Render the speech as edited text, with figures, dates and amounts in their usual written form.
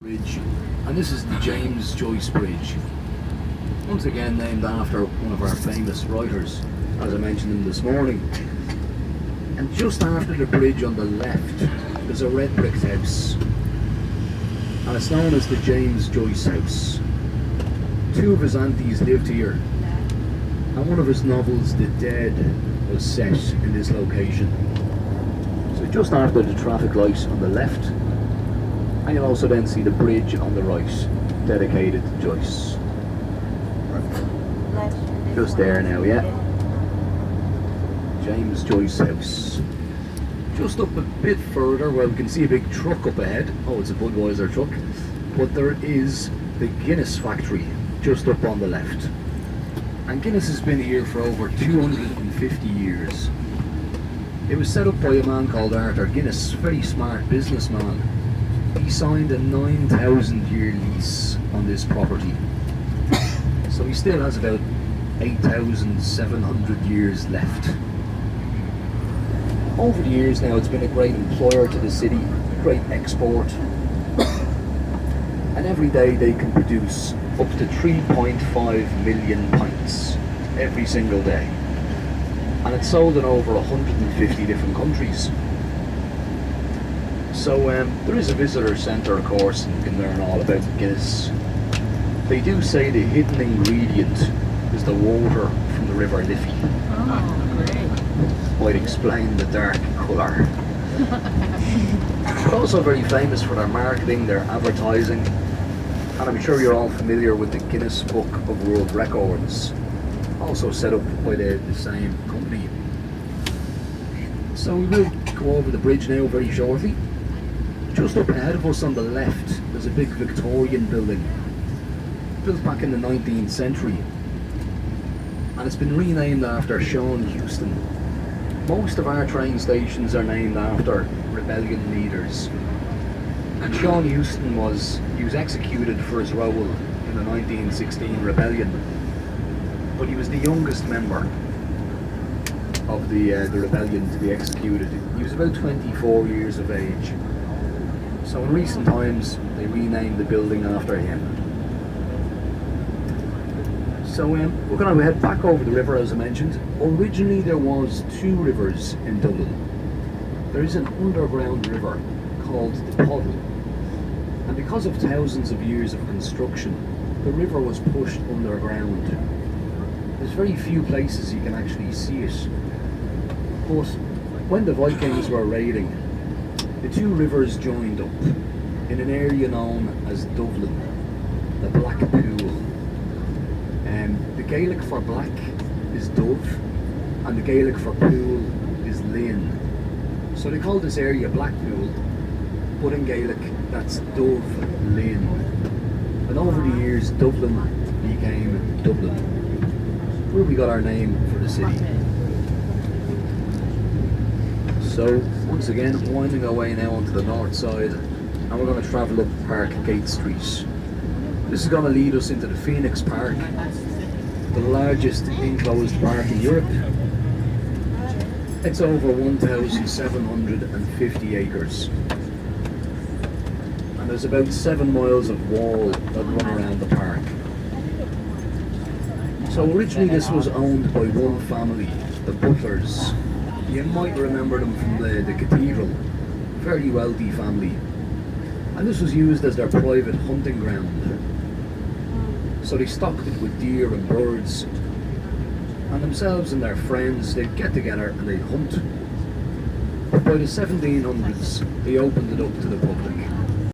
Bridge, and this is the James Joyce Bridge, once again named after one of our famous writers, as I mentioned him this morning. And just after the bridge on the left there's a red brick house, and it's known as the James Joyce House. Two of his aunties lived here, and one of his novels, The Dead, was set in this location. So just after the traffic light on the left, and you'll also then see the bridge on the right, dedicated to Joyce. Just there now, yeah. James Joyce House. Just up a bit further, well, we can see a big truck up ahead. Oh, it's a Budweiser truck. But there is the Guinness factory just up on the left. And Guinness has been here for over 250 years. It was set up by a man called Arthur Guinness, very smart businessman. He signed a 9,000-year lease on this property. So he still has about 8,700 years left. Over the years now, it's been a great employer to the city, great export. And every day they can produce up to 3.5 million pints every single day. And it's sold in over 150 different countries. So there is a visitor centre, of course, and you can learn all about Guinness. They do say the hidden ingredient is the water from the River Liffey. Oh, great. Might explain the dark colour. They're also very famous for their marketing, their advertising, and I'm sure you're all familiar with the Guinness Book of World Records, also set up by the same company. So we will go over the bridge now very shortly. Just up ahead of us on the left, there's a big Victorian building, built back in the 19th century, and it's been renamed after Sean Houston. Most of our train stations are named after rebellion leaders, and Sean Houston was executed for his role in the 1916 rebellion, but he was the youngest member of the rebellion to be executed. He was about 24 years of age. So in recent times, they renamed the building after him. So we're going to head back over the river, as I mentioned. Originally there was two rivers in Dublin. There is an underground river called the Puddle. And because of thousands of years of construction, the river was pushed underground. There's very few places you can actually see it. But when the Vikings were raiding, the two rivers joined up in an area known as Dublin, the Black Pool. The Gaelic for black is Dove, and the Gaelic for pool is Lynn. So they call this area Blackpool, but in Gaelic that's Dove Lynn. And over the years, Dublin became Dublin, where we got our name for the city. So once again, winding our way now onto the north side, and we're going to travel up Parkgate Street. This is going to lead us into the Phoenix Park, the largest enclosed park in Europe. It's over 1,750 acres. And there's about 7 miles of wall that run around the park. So originally this was owned by one family, the Butlers. You might remember them from the cathedral, very wealthy family. And this was used as their private hunting ground. So they stocked it with deer and birds, and themselves and their friends, they'd get together and they'd hunt. But by the 1700s, they opened it up to the public.